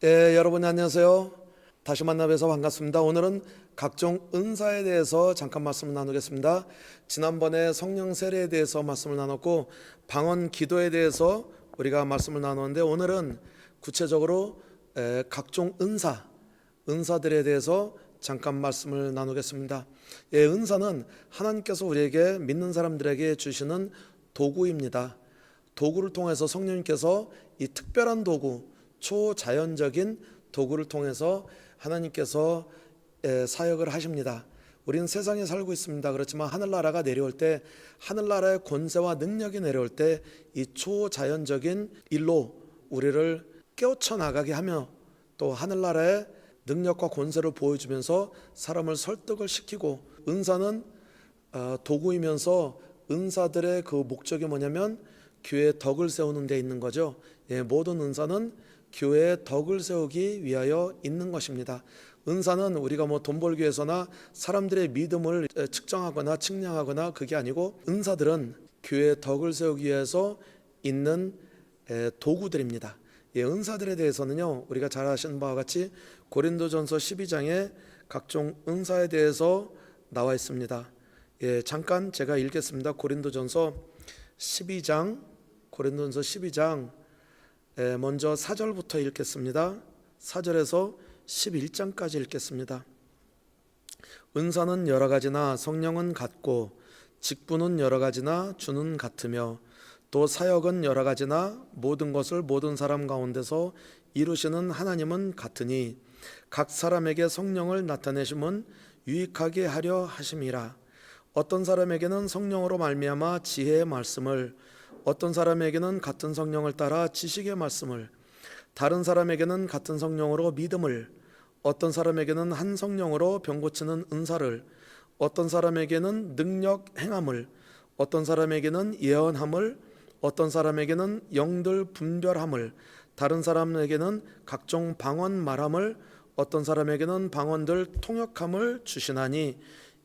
여러분 안녕하세요. 다시 만나 뵈서 반갑습니다. 오늘은 각종 은사에 대해서 잠깐 말씀을 나누겠습니다. 지난번에 성령 세례에 대해서 말씀을 나눴고 방언 기도에 대해서 우리가 말씀을 나누었는데 오늘은 구체적으로 각종 은사들에 대해서 잠깐 말씀을 나누겠습니다. 은사는 하나님께서 우리에게 믿는 사람들에게 주시는 도구입니다. 도구를 통해서 성령님께서 이 특별한 도구, 초자연적인 도구를 통해서 하나님께서 사역을 하십니다. 우리는 세상에 살고 있습니다. 그렇지만 하늘나라가 내려올 때, 하늘나라의 권세와 능력이 내려올 때 이 초자연적인 일로 우리를 깨우쳐 나가게 하며 또 하늘나라의 능력과 권세를 보여주면서 사람을 설득을 시키고, 은사는 도구이면서 은사들의 그 목적이 뭐냐면 교회의 덕을 세우는 데 있는 거죠. 모든 은사는 교회의 덕을 세우기 위하여 있는 것입니다. 은사는 우리가 돈 벌기 위해서나 사람들의 믿음을 측정하거나 측량하거나 그게 아니고, 은사들은 교회의 덕을 세우기 위해서 있는 도구들입니다. 은사들에 대해서는요, 우리가 잘 아시는 바와 같이 고린도전서 12장에 각종 은사에 대해서 나와 있습니다. 잠깐 제가 읽겠습니다. 고린도전서 12장 먼저 4절부터 읽겠습니다. 4절에서 11장까지 읽겠습니다. 은사는 여러 가지나 성령은 같고, 직분은 여러 가지나 주는 같으며, 또 사역은 여러 가지나 모든 것을 모든 사람 가운데서 이루시는 하나님은 같으니, 각 사람에게 성령을 나타내심은 유익하게 하려 하심이라. 어떤 사람에게는 성령으로 말미암아 지혜의 말씀을, 어떤 사람에게는 같은 성령을 따라 지식의 말씀을, 다른 사람에게는 같은 성령으로 믿음을, 어떤 사람에게는 한 성령으로 병 고치는 은사를, 어떤 사람에게는 능력 행함을, 어떤 사람에게는 예언함을, 어떤 사람에게는 영들 분별함을, 다른 사람에게는 각종 방언 말함을, 어떤 사람에게는 방언들 통역함을 주시나니,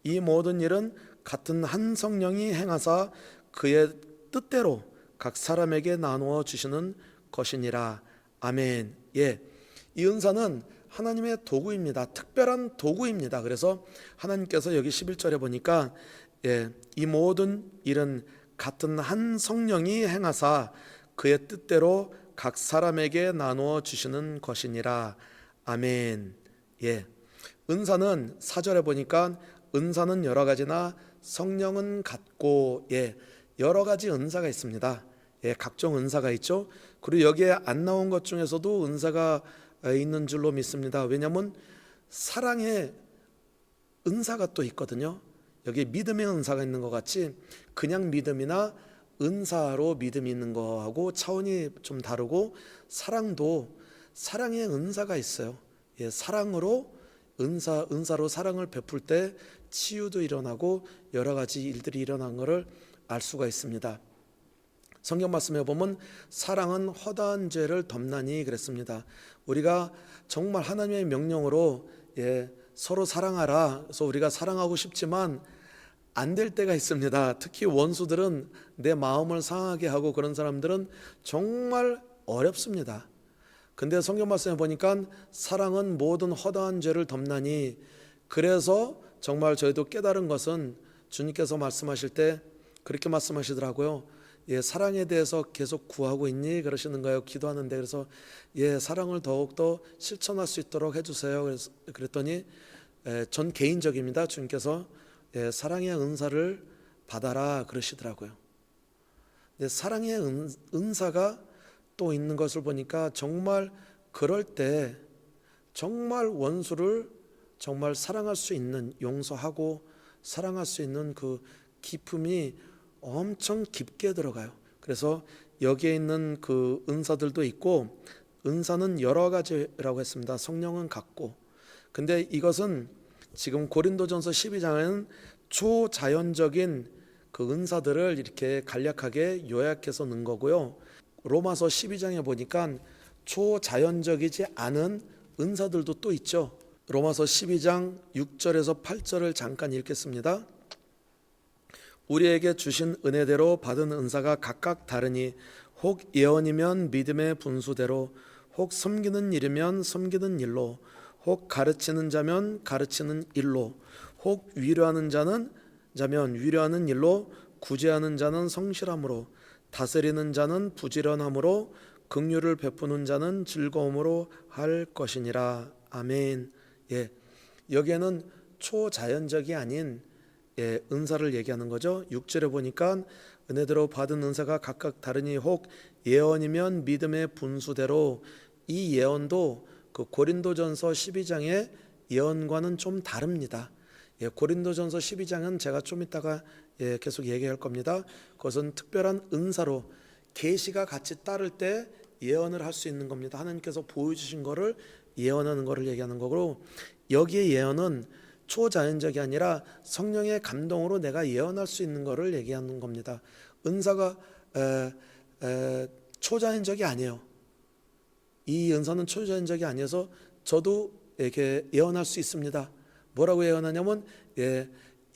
이 모든 일은 같은 한 성령이 행하사 그의 뜻대로 각 사람에게 나누어 주시는 것이니라. 아멘. 이 은사는 하나님의 도구입니다. 특별한 도구입니다. 그래서 하나님께서 여기 11절에 보니까 이 모든 일은 같은 한 성령이 행하사 그의 뜻대로 각 사람에게 나누어 주시는 것이니라. 아멘. 은사는 4절에 보니까 은사는 여러 가지나 성령은 같고, 여러 가지 은사가 있습니다. 각종 은사가 있죠. 그리고 여기에 안 나온 것 중에서도 은사가 있는 줄로 믿습니다. 왜냐하면 사랑의 은사가 또 있거든요. 여기 믿음의 은사가 있는 것 같이 그냥 믿음이나 은사로 믿음이 있는 거하고 차원이 좀 다르고, 사랑도 사랑의 은사가 있어요. 사랑으로 은사로 사랑을 베풀 때 치유도 일어나고 여러 가지 일들이 일어난 것을 알 수가 있습니다. 성경 말씀에 보면 사랑은 허다한 죄를 덮나니 그랬습니다. 우리가 정말 하나님의 명령으로 서로 사랑하라, 그래서 우리가 사랑하고 싶지만 안 될 때가 있습니다. 특히 원수들은, 내 마음을 상하게 하고 그런 사람들은 정말 어렵습니다. 근데 성경 말씀에 보니까 사랑은 모든 허다한 죄를 덮나니, 그래서 정말 저희도 깨달은 것은 주님께서 말씀하실 때 그렇게 말씀하시더라고요. 사랑에 대해서 계속 구하고 있니? 그러시는 거예요. 기도하는데. 그래서 사랑을 더욱더 실천할 수 있도록 해주세요. 그랬더니 전 개인적입니다. 주님께서 사랑의 은사를 받아라 그러시더라고요. 사랑의 은사가 또 있는 것을 보니까 정말 그럴 때 정말 원수를 정말 사랑할 수 있는, 용서하고 사랑할 수 있는 그 기쁨이 엄청 깊게 들어가요. 그래서 여기에 있는 그 은사들도 있고, 은사는 여러 가지라고 했습니다. 성령은 같고. 근데 이것은 지금 고린도전서 12장에는 초자연적인 그 은사들을 이렇게 간략하게 요약해서 넣은 거고요. 로마서 12장에 보니까 초자연적이지 않은 은사들도 또 있죠. 로마서 12장 6절에서 8절을 잠깐 읽겠습니다. 우리에게 주신 은혜대로 받은 은사가 각각 다르니, 혹 예언이면 믿음의 분수대로, 혹 섬기는 일이면 섬기는 일로, 혹 가르치는 자면 가르치는 일로, 혹 위로하는 자면 위로하는 일로, 구제하는 자는 성실함으로, 다스리는 자는 부지런함으로, 긍휼을 베푸는 자는 즐거움으로 할 것이니라. 아멘. 예, 여기에는 초자연적이 아닌 은사를 얘기하는 거죠. 6절에 보니까 은혜대로 받은 은사가 각각 다르니 혹 예언이면 믿음의 분수대로, 이 예언도 그 고린도전서 12장의 예언과는 좀 다릅니다. 고린도전서 12장은 제가 좀 이따가 계속 얘기할 겁니다. 그것은 특별한 은사로 계시가 같이 따를 때 예언을 할 수 있는 겁니다. 하나님께서 보여주신 거를 예언하는 거를 얘기하는 거고, 여기에 예언은 초자연적이 아니라 성령의 감동으로 내가 예언할 수 있는 거를 얘기하는 겁니다. 은사가 초자연적이 아니에요. 이 은사는 초자연적이 아니어서 저도 이렇게 예언할 수 있습니다. 뭐라고 예언하냐면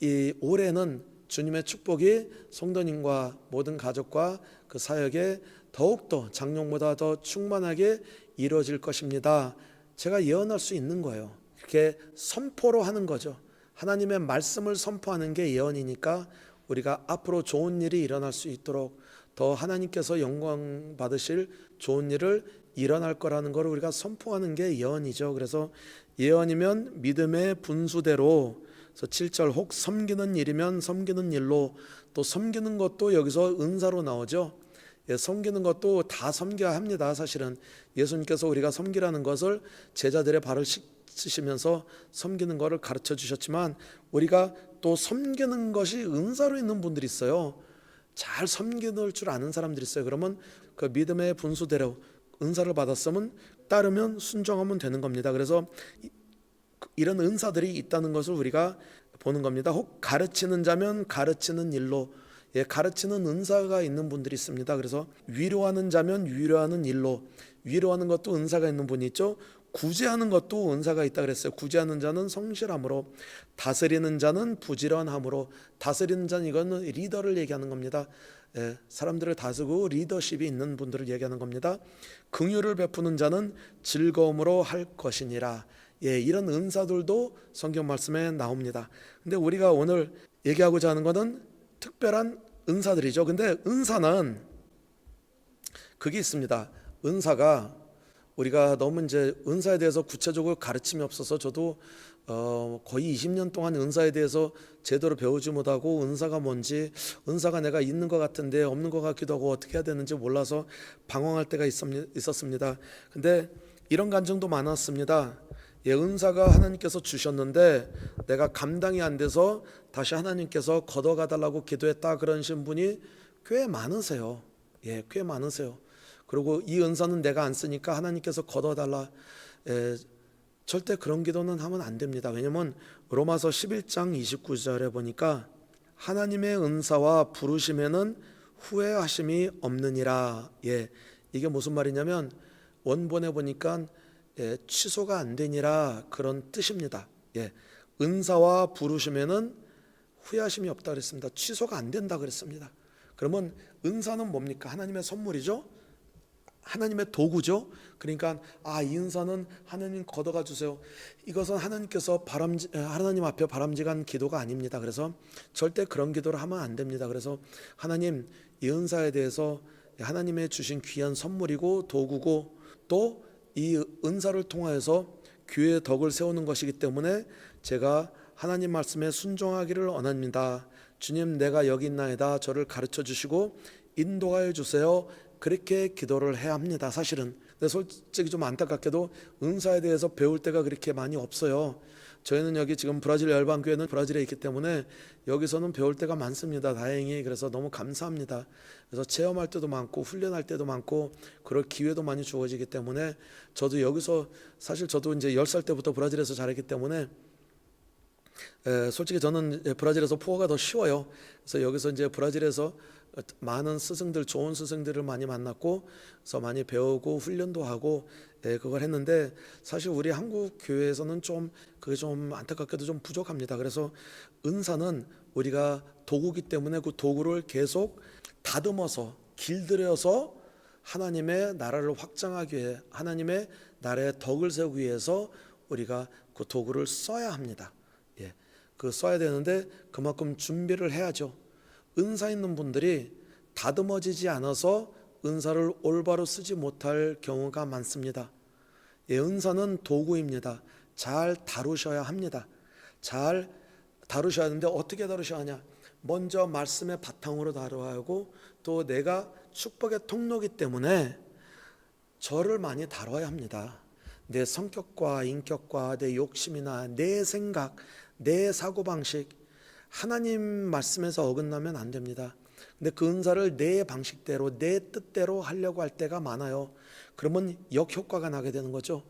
이 올해는 주님의 축복이 성도님과 모든 가족과 그 사역에 더욱더 작년보다 더 충만하게 이루어질 것입니다. 제가 예언할 수 있는 거예요. 이렇게 선포로 하는 거죠. 하나님의 말씀을 선포하는 게 예언이니까 우리가 앞으로 좋은 일이 일어날 수 있도록 더 하나님께서 영광 받으실 좋은 일을 일어날 거라는 걸 우리가 선포하는 게 예언이죠. 그래서 예언이면 믿음의 분수대로, 그래서 7절 혹 섬기는 일이면 섬기는 일로, 또 섬기는 것도 여기서 은사로 나오죠. 섬기는 것도 다 섬겨야 합니다. 사실은 예수님께서 우리가 섬기라는 것을 제자들의 발을 씻으시면서 섬기는 것을 가르쳐 주셨지만, 우리가 또 섬기는 것이 은사로 있는 분들이 있어요. 잘 섬기는 줄 아는 사람들이 있어요. 그러면 그 믿음의 분수대로 은사를 받았으면 따르면 순종하면 되는 겁니다. 그래서 이런 은사들이 있다는 것을 우리가 보는 겁니다. 혹 가르치는 자면 가르치는 일로, 가르치는 은사가 있는 분들이 있습니다. 그래서 위로하는 자면 위로하는 일로, 위로하는 것도 은사가 있는 분이 있죠. 구제하는 것도 은사가 있다 그랬어요. 구제하는 자는 성실함으로, 다스리는 자는 부지런함으로. 다스리는 자는 이거는 리더를 얘기하는 겁니다. 사람들을 다스리고 리더십이 있는 분들을 얘기하는 겁니다. 긍휼을 베푸는 자는 즐거움으로 할 것이니라. 이런 은사들도 성경 말씀에 나옵니다. 근데 우리가 오늘 얘기하고자 하는 것은 특별한 은사들이죠. 근데 은사는 그게 있습니다. 은사가 우리가 너무 이제 은사에 대해서 구체적으로 가르침이 없어서 저도 거의 20년 동안 은사에 대해서 제대로 배우지 못하고, 은사가 뭔지, 은사가 내가 있는 것 같은데 없는 것 같기도 하고 어떻게 해야 되는지 몰라서 방황할 때가 있었습니다. 근데 이런 감정도 많았습니다. 은사가 하나님께서 주셨는데 내가 감당이 안 돼서 다시 하나님께서 걷어가달라고 기도했다, 그러신 분이 꽤 많으세요. 꽤 많으세요. 그리고 이 은사는 내가 안 쓰니까 하나님께서 걷어달라. 절대 그런 기도는 하면 안 됩니다. 왜냐하면 로마서 11장 29절에 보니까 하나님의 은사와 부르심에는 후회하심이 없느니라. 이게 무슨 말이냐면 원본에 보니까 취소가 안 되니라, 그런 뜻입니다. 은사와 부르심에는 후회하심이 없다 그랬습니다. 취소가 안 된다 그랬습니다. 그러면 은사는 뭡니까? 하나님의 선물이죠. 하나님의 도구죠. 그러니까 이 은사는 하나님 걷어가 주세요. 이것은 하나님께서 하나님 앞에 바람직한 기도가 아닙니다. 그래서 절대 그런 기도를 하면 안 됩니다. 그래서 하나님, 이 은사에 대해서 하나님의 주신 귀한 선물이고 도구고, 또 이 은사를 통하여서 교회의 덕을 세우는 것이기 때문에 제가 하나님 말씀에 순종하기를 원합니다. 주님, 내가 여기 있나이다. 저를 가르쳐 주시고 인도하여 주세요. 그렇게 기도를 해야 합니다. 사실은. 근데 솔직히 좀 안타깝게도 은사에 대해서 배울 때가 그렇게 많이 없어요. 저희는 여기 지금 브라질 열방교회는 브라질에 있기 때문에 여기서는 배울 때가 많습니다. 다행히. 그래서 너무 감사합니다. 그래서 체험할 때도 많고 훈련할 때도 많고 그럴 기회도 많이 주어지기 때문에, 저도 여기서 사실 저도 이제 10살 때부터 브라질에서 자랐기 때문에 솔직히 저는 브라질에서 포어가 더 쉬워요. 그래서 여기서 이제 브라질에서 많은 스승들, 좋은 스승들을 많이 만났고, 그래서 많이 배우고 훈련도 하고 그걸 했는데, 사실 우리 한국 교회에서는 좀 그게 좀 안타깝게도 좀 부족합니다. 그래서 은사는 우리가 도구기 때문에 그 도구를 계속 다듬어서 길들여서 하나님의 나라를 확장하기 위해 하나님의 나라의 덕을 세우기 위해서 우리가 그 도구를 써야 합니다. 예, 그 써야 되는데 그만큼 준비를 해야죠. 은사 있는 분들이 다듬어지지 않아서 은사를 올바로 쓰지 못할 경우가 많습니다. 예, 은사는 도구입니다. 잘 다루셔야 합니다. 잘 다루셔야 하는데 어떻게 다루셔야 하냐? 먼저 말씀의 바탕으로 다루어야 하고 또 내가 축복의 통로이기 때문에 저를 많이 다뤄야 합니다. 내 성격과 인격과 내 욕심이나 내 생각, 내 사고방식 하나님 말씀에서 어긋나면 안 됩니다. 근데 그 은사를 내 방식대로 내 뜻대로 하려고 할 때가 많아요. 그러면 역효과가 나게 되는 거죠.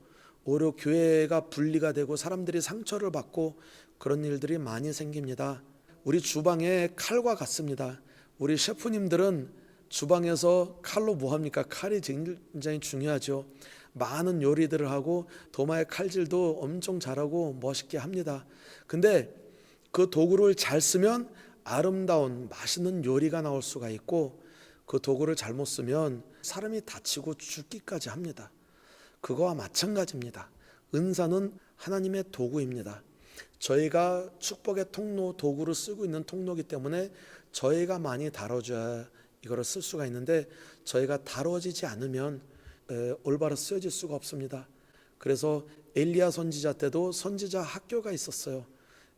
오히려 교회가 분리가 되고 사람들이 상처를 받고 그런 일들이 많이 생깁니다. 우리 주방에 칼과 같습니다. 우리 셰프님들은 주방에서 칼로 뭐 합니까? 칼이 굉장히 중요하죠. 많은 요리들을 하고 도마의 칼질도 엄청 잘하고 멋있게 합니다. 근데 그 도구를 잘 쓰면 아름다운 맛있는 요리가 나올 수가 있고 그 도구를 잘못 쓰면 사람이 다치고 죽기까지 합니다. 그거와 마찬가지입니다. 은사는 하나님의 도구입니다. 저희가 축복의 통로 도구를 쓰고 있는 통로이기 때문에 저희가 많이 다뤄줘야 이거를 쓸 수가 있는데 저희가 다뤄지지 않으면 올바로 쓰여질 수가 없습니다. 그래서 엘리야 선지자 때도 선지자 학교가 있었어요.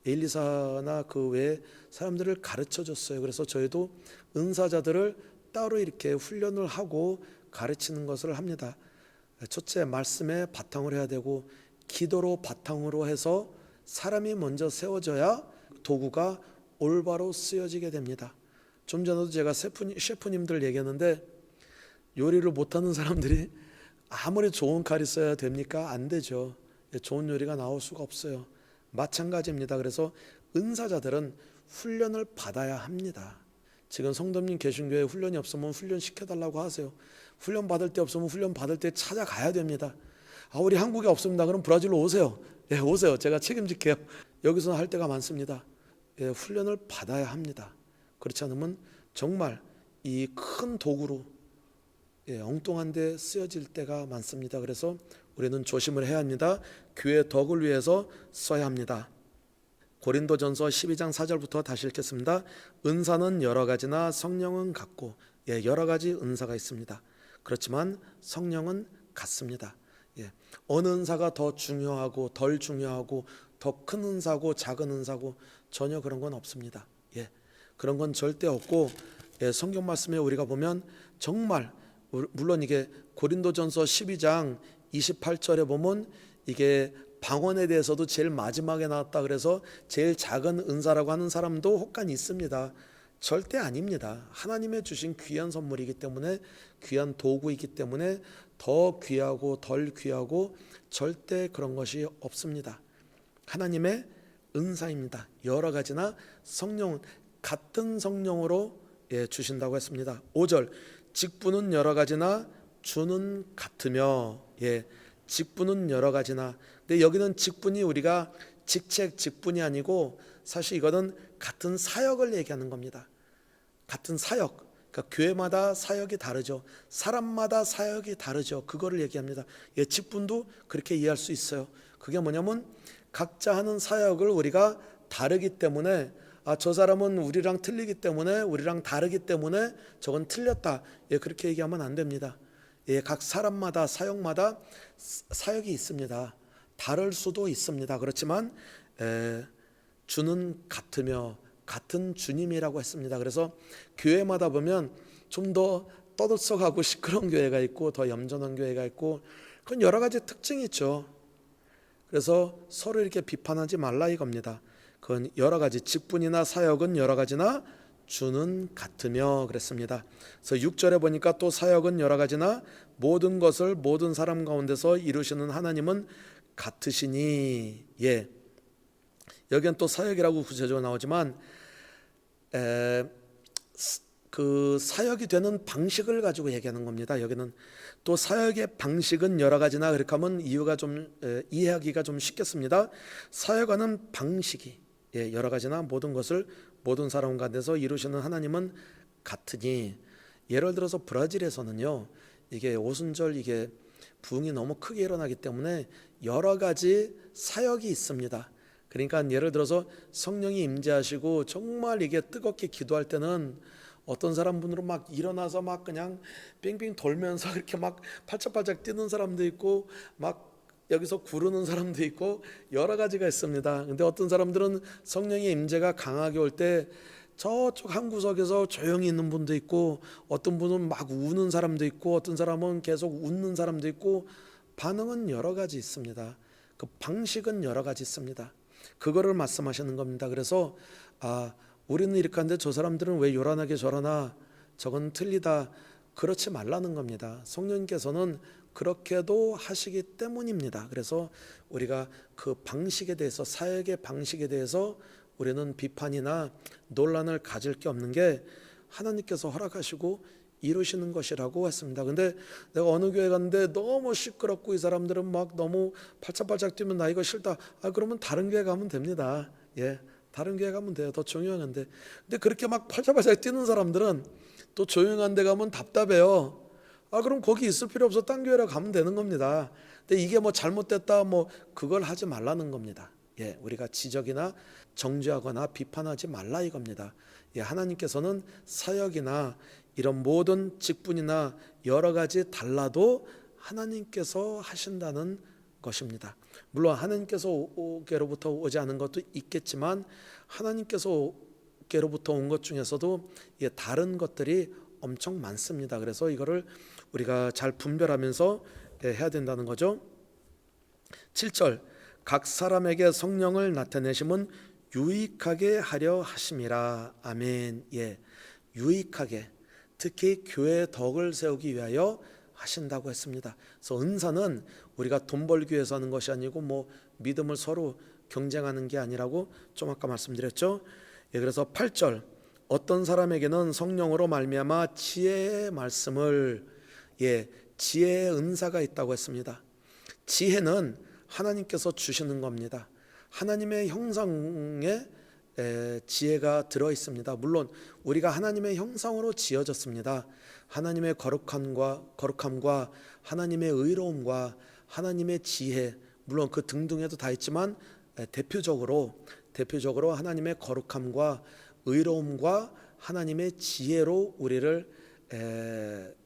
엘리사나 그 외에 사람들을 가르쳐 줬어요. 그래서 저희도 은사자들을 따로 이렇게 훈련을 하고 가르치는 것을 합니다. 첫째, 말씀에 바탕을 해야 되고 기도로 바탕으로 해서 사람이 먼저 세워져야 도구가 올바로 쓰여지게 됩니다. 좀 전에도 제가 셰프님들 얘기했는데 요리를 못하는 사람들이 아무리 좋은 칼이 써야 됩니까? 안 되죠. 좋은 요리가 나올 수가 없어요. 마찬가지입니다. 그래서 은사자들은 훈련을 받아야 합니다. 지금 성도님 계신 교회에 훈련이 없으면 훈련 시켜달라고 하세요. 훈련 받을 때 없으면 훈련 받을 때 찾아가야 됩니다. 우리 한국에 없습니다. 그럼 브라질로 오세요. 예, 오세요. 제가 책임질게요. 여기서 할 때가 많습니다. 예, 훈련을 받아야 합니다. 그렇지 않으면 정말 이 큰 도구로 엉뚱한 데 쓰여질 때가 많습니다. 그래서 우리는 조심을 해야 합니다. 교회의 덕을 위해서 써야 합니다. 고린도전서 12장 4절부터 다시 읽겠습니다. 은사는 여러 가지나 성령은 같고, 여러 가지 은사가 있습니다. 그렇지만 성령은 같습니다. 어느 은사가 더 중요하고 덜 중요하고 더 큰 은사고 작은 은사고 전혀 그런 건 없습니다. 그런 건 절대 없고 성경 말씀에 우리가 보면 정말 물론 이게 고린도전서 12장 28절에 보면 이게 방언에 대해서도 제일 마지막에 나왔다 그래서 제일 작은 은사라고 하는 사람도 혹간 있습니다. 절대 아닙니다. 하나님의 주신 귀한 선물이기 때문에 귀한 도구이기 때문에 더 귀하고 덜 귀하고 절대 그런 것이 없습니다. 하나님의 은사입니다. 여러 가지나 성령은 같은 성령으로 주신다고 했습니다. 5절 직분은 여러 가지나 주는 같으며 직분은 여러 가지나 근데 여기는 직분이 우리가 직책 직분이 아니고 사실 이거는 같은 사역을 얘기하는 겁니다. 같은 사역 그러니까 교회마다 사역이 다르죠. 사람마다 사역이 다르죠. 그거를 얘기합니다. 직분도 그렇게 이해할 수 있어요. 그게 뭐냐면 각자 하는 사역을 우리가 다르기 때문에 저 사람은 우리랑 틀리기 때문에 우리랑 다르기 때문에 저건 틀렸다. 그렇게 얘기하면 안 됩니다. 각 사람마다 사역마다 사역이 있습니다. 다를 수도 있습니다. 그렇지만 주는 같으며 같은 주님이라고 했습니다. 그래서 교회마다 보면 좀 더 떠들썩하고 시끄러운 교회가 있고 더 얌전한 교회가 있고 그건 여러 가지 특징이 있죠. 그래서 서로 이렇게 비판하지 말라 이겁니다. 그건 여러 가지 직분이나 사역은 여러 가지나 주는 같으며 그랬습니다. 그래서 6절에 보니까 또 사역은 여러 가지나 모든 것을 모든 사람 가운데서 이루시는 하나님은 같으시니 여기는 또 사역이라고 구체적으로 나오지만 그 사역이 되는 방식을 가지고 얘기하는 겁니다. 여기는 또 사역의 방식은 여러 가지나 그렇게 하면 이유가 좀 이해하기가 좀 쉽겠습니다. 사역하는 방식이 여러 가지나 모든 것을 모든 사람 가운데서 이루시는 하나님은 같으니 예를 들어서 브라질에서는요 이게 오순절 이게 부흥이 너무 크게 일어나기 때문에 여러 가지 사역이 있습니다. 그러니까 예를 들어서 성령이 임재하시고 정말 이게 뜨겁게 기도할 때는 어떤 사람분으로 막 일어나서 막 그냥 빙빙 돌면서 이렇게 막 팔짝팔짝 뛰는 사람도 있고 막 여기서 구르는 사람도 있고 여러 가지가 있습니다. 근데 어떤 사람들은 성령의 임재가 강하게 올 때 저쪽 한 구석에서 조용히 있는 분도 있고 어떤 분은 막 우는 사람도 있고 어떤 사람은 계속 웃는 사람도 있고 반응은 여러 가지 있습니다. 그 방식은 여러 가지 있습니다. 그거를 말씀하시는 겁니다. 그래서 우리는 이렇게 하는데 저 사람들은 왜 요란하게 저러나, 저건 틀리다, 그렇지 말라는 겁니다. 성령님께서는 그렇게도 하시기 때문입니다. 그래서 우리가 그 방식에 대해서, 사역의 방식에 대해서 우리는 비판이나 논란을 가질 게 없는 게 하나님께서 허락하시고 이루시는 것이라고 했습니다. 근데 내가 어느 교회 갔는데 너무 시끄럽고 이 사람들은 막 너무 팔짝팔짝 뛰면 나 이거 싫다. 그러면 다른 교회 가면 됩니다. 다른 교회 가면 돼요. 더 조용한데. 근데 그렇게 막 팔짝팔짝 뛰는 사람들은 또 조용한 데 가면 답답해요. 그럼 거기 있을 필요 없어. 딴 교회로 가면 되는 겁니다. 근데 이게 뭐 잘못됐다 뭐 그걸 하지 말라는 겁니다. 우리가 지적이나 정죄하거나 비판하지 말라 이겁니다. 하나님께서는 사역이나 이런 모든 직분이나 여러 가지 달라도 하나님께서 하신다는 것입니다. 물론 하나님께로부터 오지 않은 것도 있겠지만 하나님께로부터 온 것 중에서도 다른 것들이 엄청 많습니다. 그래서 이거를 우리가 잘 분별하면서 해야 된다는 거죠. 7절 각 사람에게 성령을 나타내심은 유익하게 하려 하심이라. 아멘. 유익하게, 특히 교회의 덕을 세우기 위하여 하신다고 했습니다. 그래서 은사는 우리가 돈 벌기 위해서 하는 것이 아니고 뭐 믿음을 서로 경쟁하는 게 아니라고 좀 아까 말씀드렸죠. 그래서 8절 어떤 사람에게는 성령으로 말미암아 지혜의 말씀을, 지혜의 은사가 있다고 했습니다. 지혜는 하나님께서 주시는 겁니다. 하나님의 형상에 지혜가 들어 있습니다. 물론 우리가 하나님의 형상으로 지어졌습니다. 하나님의 거룩함과 하나님의 의로움과 하나님의 지혜, 물론 그 등등에도 다 있지만 대표적으로 하나님의 거룩함과 의로움과 하나님의 지혜로 우리를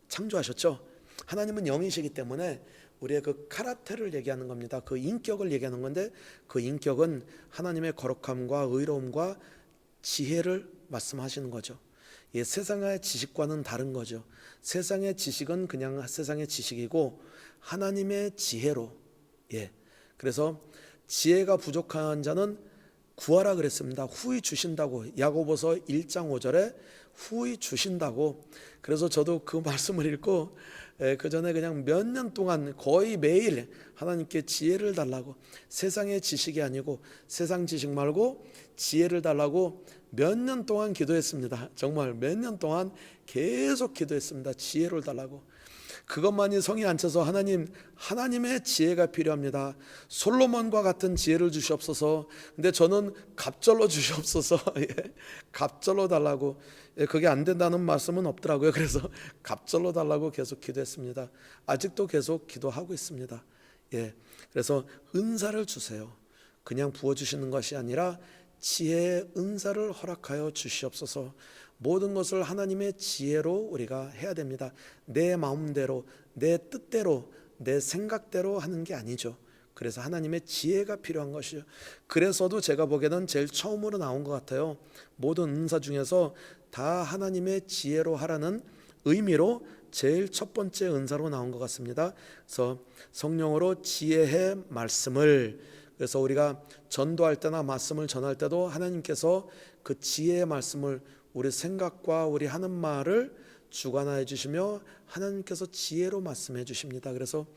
창조하셨죠. 하나님은 영이시기 때문에 우리의 그 카라테를 얘기하는 겁니다. 그 인격을 얘기하는 건데 그 인격은 하나님의 거룩함과 의로움과 지혜를 말씀하시는 거죠. 세상의 지식과는 다른 거죠. 세상의 지식은 그냥 세상의 지식이고 하나님의 지혜로, 그래서 지혜가 부족한 자는 구하라 그랬습니다. 후히 주신다고, 야고보서 1장 5절에 후히 주신다고. 그래서 저도 그 말씀을 읽고 그 전에 그냥 몇 년 동안 거의 매일 하나님께 지혜를 달라고, 세상의 지식이 아니고 세상 지식 말고 지혜를 달라고 몇 년 동안 기도했습니다. 정말 몇 년 동안 계속 기도했습니다. 지혜를 달라고. 그것만이 성이 안 차서 하나님의 지혜가 필요합니다. 솔로몬과 같은 지혜를 주시옵소서. 근데 저는 갑절로 주시옵소서. 갑절로 달라고. 그게 안 된다는 말씀은 없더라고요. 그래서 갑절로 달라고 계속 기도했습니다. 아직도 계속 기도하고 있습니다. 그래서 은사를 주세요. 그냥 부어주시는 것이 아니라 지혜의 은사를 허락하여 주시옵소서. 모든 것을 하나님의 지혜로 우리가 해야 됩니다. 내 마음대로, 내 뜻대로, 내 생각대로 하는 게 아니죠. 그래서 하나님의 지혜가 필요한 것이죠. 그래서도 제가 보기에는 제일 처음으로 나온 것 같아요. 모든 은사 중에서 다 하나님의 지혜로 하라는 의미로 제일 첫 번째 은사로 나온 것 같습니다. 그래서 성령으로 지혜의 말씀을, 그래서 우리가 전도할 때나 말씀을 전할 때도 하나님께서 그 지혜의 말씀을 우리 생각과 우리 하는 말을 주관하여 주시며 하나님께서 지혜로 말씀해 주십니다. 그래서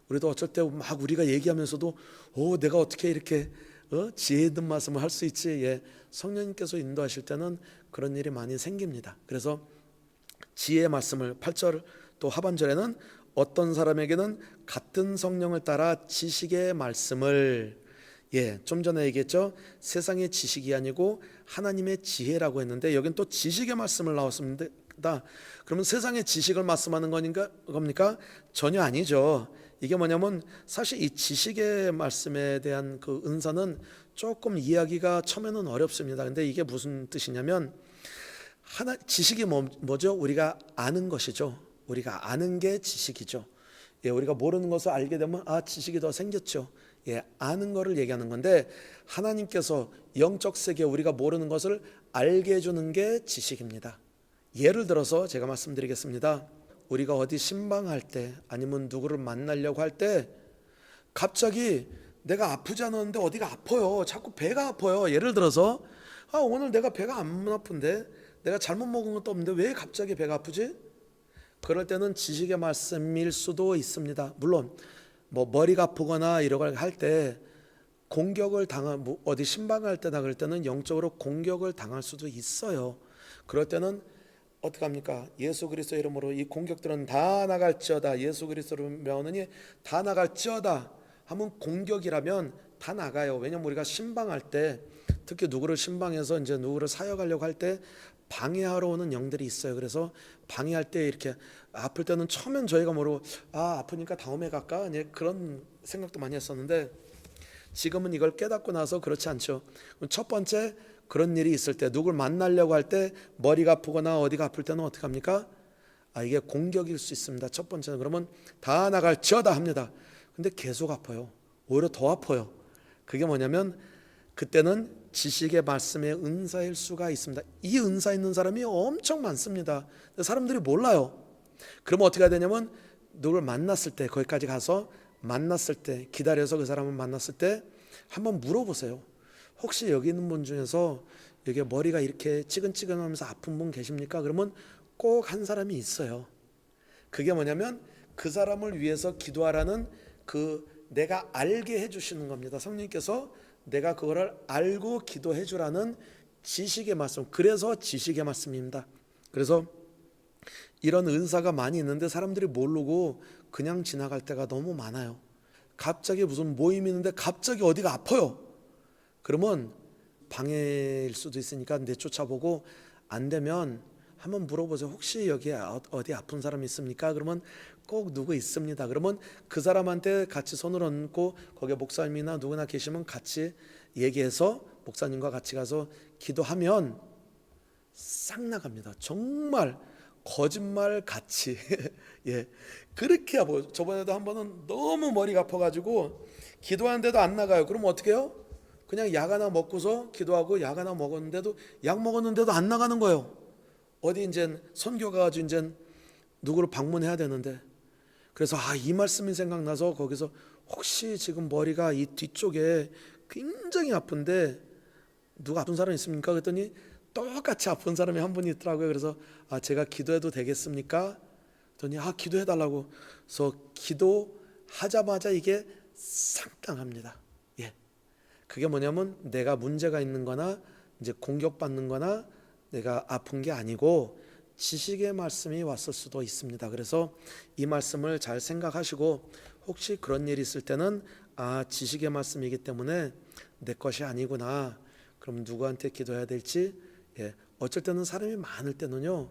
우리도 어쩔 때 막 우리가 얘기하면서도 내가 어떻게 이렇게 지혜 있는 말씀을 할 수 있지. 성령님께서 인도하실 때는 그런 일이 많이 생깁니다. 그래서 지혜의 말씀을 8절 또 하반절에는 어떤 사람에게는 같은 성령을 따라 지식의 말씀을, 좀 전에 얘기했죠. 세상의 지식이 아니고 하나님의 지혜라고 했는데 여긴 또 지식의 말씀을 그러면 세상의 지식을 말씀하는 겁니까? 전혀 아니죠. 이게 뭐냐면 사실 이 지식의 말씀에 대한 그 은사는 조금 이해하기가 처음에는 어렵습니다. 근데 이게 무슨 뜻이냐면 지식이 뭐죠? 우리가 아는 것이죠. 우리가 아는 게 지식이죠. 예, 우리가 모르는 것을 알게 되면 지식이 더 생겼죠. 예, 아는 거를 얘기하는 건데 하나님께서 영적 세계 우리가 모르는 것을 알게 해주는 게 지식입니다. 예를 들어서 제가 말씀드리겠습니다. 우리가 어디 신방할 때 아니면 누구를 만나려고 할 때 갑자기 내가 아프지 않았는데 어디가 아파요. 자꾸 배가 아파요. 예를 들어서 오늘 내가 배가 안 아픈데 내가 잘못 먹은 것도 없는데 왜 갑자기 배가 아프지? 그럴 때는 지식의 말씀일 수도 있습니다. 물론 뭐 머리가 아프거나 이런 걸 할 때 공격을 당한 어디 신방할 때나 그럴 때는 영적으로 공격을 당할 수도 있어요. 그럴 때는 어떻게 합니까? 예수 그리스도 이름으로 이 공격들은 다 나갈지어다. 예수 그리스도로 명하느니 다 나갈지어다 하면 공격이라면 다 나가요. 왜냐면 우리가 신방할 때 특히 누구를 신방해서 이제 누구를 사역하려고 할 때 방해하러 오는 영들이 있어요. 그래서 방해할 때 이렇게 아플 때는 처음엔 저희가 모르고 아프니까 다음에 갈까? 그런 생각도 많이 했었는데 지금은 이걸 깨닫고 나서 그렇지 않죠. 첫 번째 그런 일이 있을 때 누굴 만나려고 할 때 머리가 아프거나 어디가 아플 때는 어떻게 합니까? 이게 공격일 수 있습니다. 첫 번째는 그러면 다 나갈지어다 합니다. 근데 계속 아파요. 오히려 더 아파요. 그게 뭐냐면 그때는 지식의 말씀의 은사일 수가 있습니다. 이 은사 있는 사람이 엄청 많습니다. 사람들이 몰라요. 그러면 어떻게 해야 되냐면 누굴 만났을 때 거기까지 가서 만났을 때 기다려서 그 사람을 만났을 때 한번 물어보세요. 혹시 여기 있는 분 중에서 여기 머리가 이렇게 찌근찌근하면서 아픈 분 계십니까? 그러면 꼭 한 사람이 있어요. 그게 뭐냐면 그 사람을 위해서 기도하라는 그 내가 알게 해주시는 겁니다. 성령님께서 내가 그거를 알고 기도해 주라는 지식의 말씀. 그래서 지식의 말씀입니다. 그래서 이런 은사가 많이 있는데 사람들이 모르고 그냥 지나갈 때가 너무 많아요. 갑자기 무슨 모임이 있는데 갑자기 어디가 아파요. 그러면 방해일 수도 있으니까 내쫓아보고 안 되면 한번 물어보세요. 혹시 여기에 어디 아픈 사람 있습니까? 그러면 꼭 누구 있습니다. 그러면 그 사람한테 같이 손을 얹고 거기에 목사님이나 누구나 계시면 같이 얘기해서 목사님과 같이 가서 기도하면 싹 나갑니다. 정말 거짓말 같이 예, 그렇게 하고 저번에도 한 번은 너무 머리가 아파가지고 기도하는데도 안 나가요. 그럼 어떻게 해요? 그냥 약 하나 먹고서 기도하고 약 하나 먹었는데도 약 먹었는데도 안 나가는 거예요. 어디 이제 선교 가가지고 이제 누구를 방문해야 되는데 그래서 이 말씀이 생각나서 거기서 혹시 지금 머리가 이 뒤쪽에 굉장히 아픈데 누가 아픈 사람 있습니까? 그랬더니 똑같이 아픈 사람이 한 분이 있더라고요. 그래서 제가 기도해도 되겠습니까? 그랬더니 기도해달라고. 그래서 기도하자마자 이게 상당합니다. 예, 그게 뭐냐면 내가 문제가 있는 거나 이제 공격받는 거나 내가 아픈 게 아니고 지식의 말씀이 왔을 수도 있습니다. 그래서 이 말씀을 잘 생각하시고 혹시 그런 일이 있을 때는 지식의 말씀이기 때문에 내 것이 아니구나. 그럼 누구한테 기도해야 될지 어쩔 때는 사람이 많을 때는요.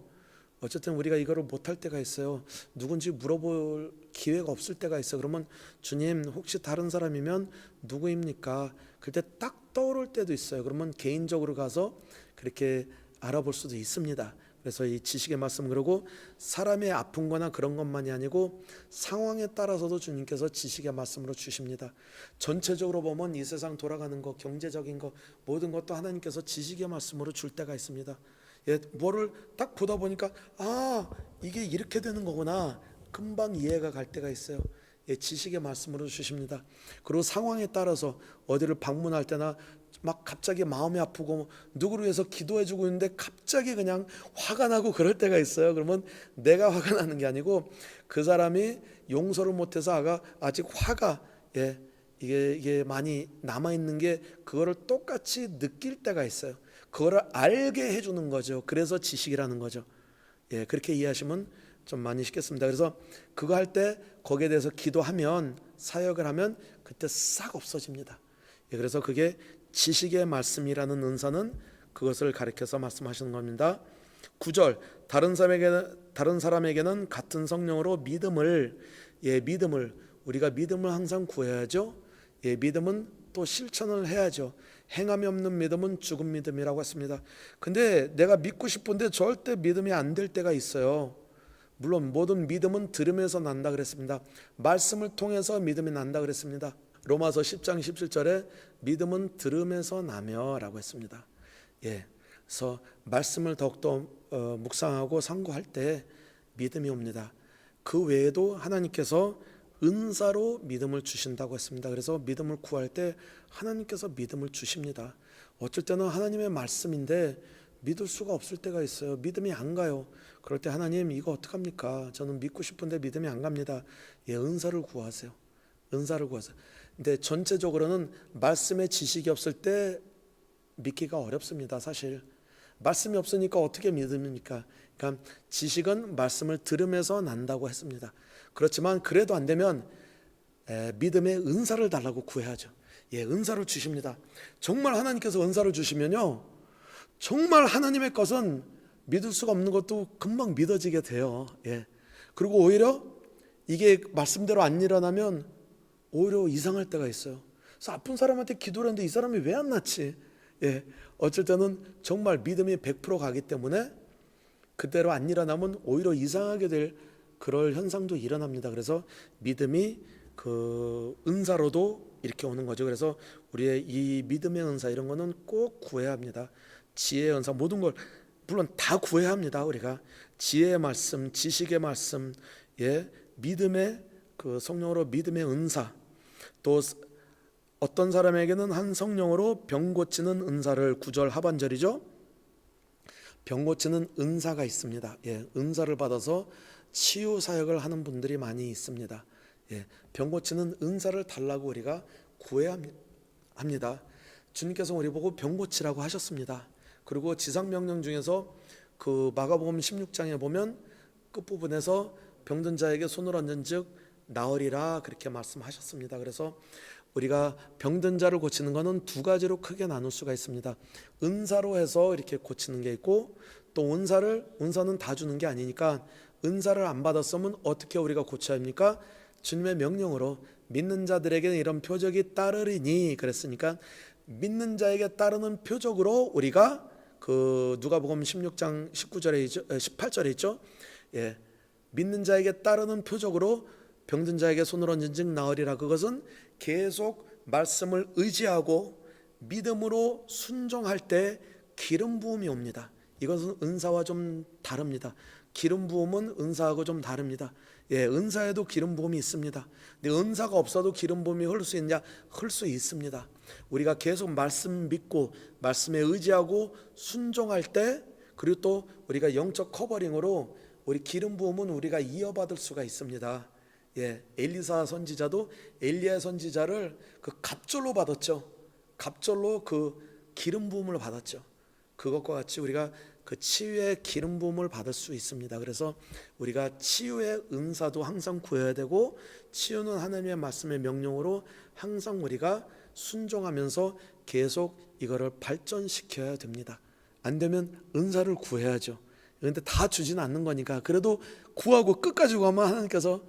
어쩔 때는 우리가 이거를 못할 때가 있어요. 누군지 물어볼 기회가 없을 때가 있어요. 그러면 주님 혹시 다른 사람이면 누구입니까? 그때 딱 떠오를 때도 있어요. 그러면 개인적으로 가서 그렇게 알아볼 수도 있습니다. 그래서 이 지식의 말씀 그러고 사람의 아픈 거나 그런 것만이 아니고 상황에 따라서도 주님께서 지식의 말씀으로 주십니다. 전체적으로 보면 이 세상 돌아가는 거 경제적인 거 모든 것도 하나님께서 지식의 말씀으로 줄 때가 있습니다. 뭐를 딱 보다 보니까 이게 이렇게 되는 거구나 금방 이해가 갈 때가 있어요. 지식의 말씀으로 주십니다. 그리고 상황에 따라서 어디를 방문할 때나 막 갑자기 마음이 아프고 누구를 위해서 기도해주고 있는데 갑자기 그냥 화가 나고 그럴 때가 있어요. 그러면 내가 화가 나는 게 아니고 그 사람이 용서를 못해서 아직 화가 이게 많이 남아 있는 게 그거를 똑같이 느낄 때가 있어요. 그거를 알게 해주는 거죠. 그래서 지식이라는 거죠. 그렇게 이해하시면 좀 많이 쉽겠습니다. 그래서 그거 할 때 거기에 대해서 기도하면 사역을 하면 그때 싹 없어집니다. 그래서 그게 지식의 말씀이라는 은사는 그것을 가리켜서 말씀하시는 겁니다. 9절 다른 사람에게는 같은 성령으로 믿음을 우리가 믿음을 항상 구해야죠. 믿음은 또 실천을 해야죠. 행함이 없는 믿음은 죽은 믿음이라고 했습니다. 근데 내가 믿고 싶은데 절대 믿음이 안 될 때가 있어요. 물론 모든 믿음은 들음에서 난다 그랬습니다. 말씀을 통해서 믿음이 난다 그랬습니다. 로마서 10장 17절에 믿음은 들음에서 나며라고 했습니다. 그래서 말씀을 더욱더 묵상하고 상고할 때 믿음이 옵니다. 그 외에도 하나님께서 은사로 믿음을 주신다고 했습니다. 그래서 믿음을 구할 때 하나님께서 믿음을 주십니다. 어쩔 때는 하나님의 말씀인데 믿을 수가 없을 때가 있어요. 믿음이 안 가요. 그럴 때 하나님 이거 어떡합니까? 저는 믿고 싶은데 믿음이 안 갑니다. 은사를 구하세요. 은사를 구하세요. 근데 전체적으로는 말씀의 지식이 없을 때 믿기가 어렵습니다. 사실 말씀이 없으니까 어떻게 믿습니까? 그러니까 지식은 말씀을 들으면서 난다고 했습니다. 그렇지만 그래도 안 되면 믿음의 은사를 달라고 구해야죠. 은사를 주십니다. 정말 하나님께서 은사를 주시면요, 정말 하나님의 것은 믿을 수가 없는 것도 금방 믿어지게 돼요. 그리고 오히려 이게 말씀대로 안 일어나면 오히려 이상할 때가 있어요. 그래서 아픈 사람한테 기도를 했는데 이 사람이 왜 안 낫지? 어쩔 때는 정말 믿음이 100% 가기 때문에 그대로 안 일어나면 오히려 이상하게 될 그럴 현상도 일어납니다. 그래서 믿음이 그 은사로도 이렇게 오는 거죠. 그래서 우리의 이 믿음의 은사 이런 거는 꼭 구해야 합니다. 지혜의 은사 모든 걸 물론 다 구해야 합니다. 우리가 지혜의 말씀, 지식의 말씀, 믿음의 그 성령으로 믿음의 은사, 또 어떤 사람에게는 한 성령으로 병 고치는 은사를 9절 하반절이죠. 병 고치는 은사가 있습니다. 은사를 받아서 치유 사역을 하는 분들이 많이 있습니다. 병 고치는 은사를 달라고 우리가 구해야 합니다. 주님께서 우리 보고 병 고치라고 하셨습니다. 그리고 지상명령 중에서 그 마가복음 16장에 보면 끝부분에서 병든 자에게 손을 얹은 즉 나으리라 그렇게 말씀하셨습니다. 그래서 우리가 병든 자를 고치는 것은 두 가지로 크게 나눌 수가 있습니다. 은사로 해서 이렇게 고치는 게 있고, 또 은사는 다 주는 게 아니니까 은사를 안 받았으면 어떻게 우리가 고쳐야 합니까? 주님의 명령으로 믿는 자들에게는 이런 표적이 따르리니 그랬으니까 믿는 자에게 따르는 표적으로 우리가 그 누가복음 16장 18절에 있죠. 믿는 자에게 따르는 표적으로 병든 자에게 손을 얹은 즉 나으리라. 그것은 계속 말씀을 의지하고 믿음으로 순종할 때 기름 부음이 옵니다. 이것은 은사와 좀 다릅니다. 기름 부음은 은사하고 좀 다릅니다. 은사에도 기름 부음이 있습니다. 근데 은사가 없어도 기름 부음이 흐를 수 있냐? 흐를 수 있습니다. 우리가 계속 말씀 믿고 말씀에 의지하고 순종할 때, 그리고 또 우리가 영적 커버링으로 우리 기름 부음은 우리가 이어받을 수가 있습니다. 엘리사 선지자도 엘리야 선지자를 그 갑절로 받았죠. 갑절로 그 기름 부음을 받았죠. 그것과 같이 우리가 그 치유의 기름 부음을 받을 수 있습니다. 그래서 우리가 치유의 은사도 항상 구해야 되고, 치유는 하나님의 말씀의 명령으로 항상 우리가 순종하면서 계속 이거를 발전시켜야 됩니다. 안 되면 은사를 구해야죠. 그런데 다 주지는 않는 거니까 그래도 구하고 끝까지 구하면 하나님께서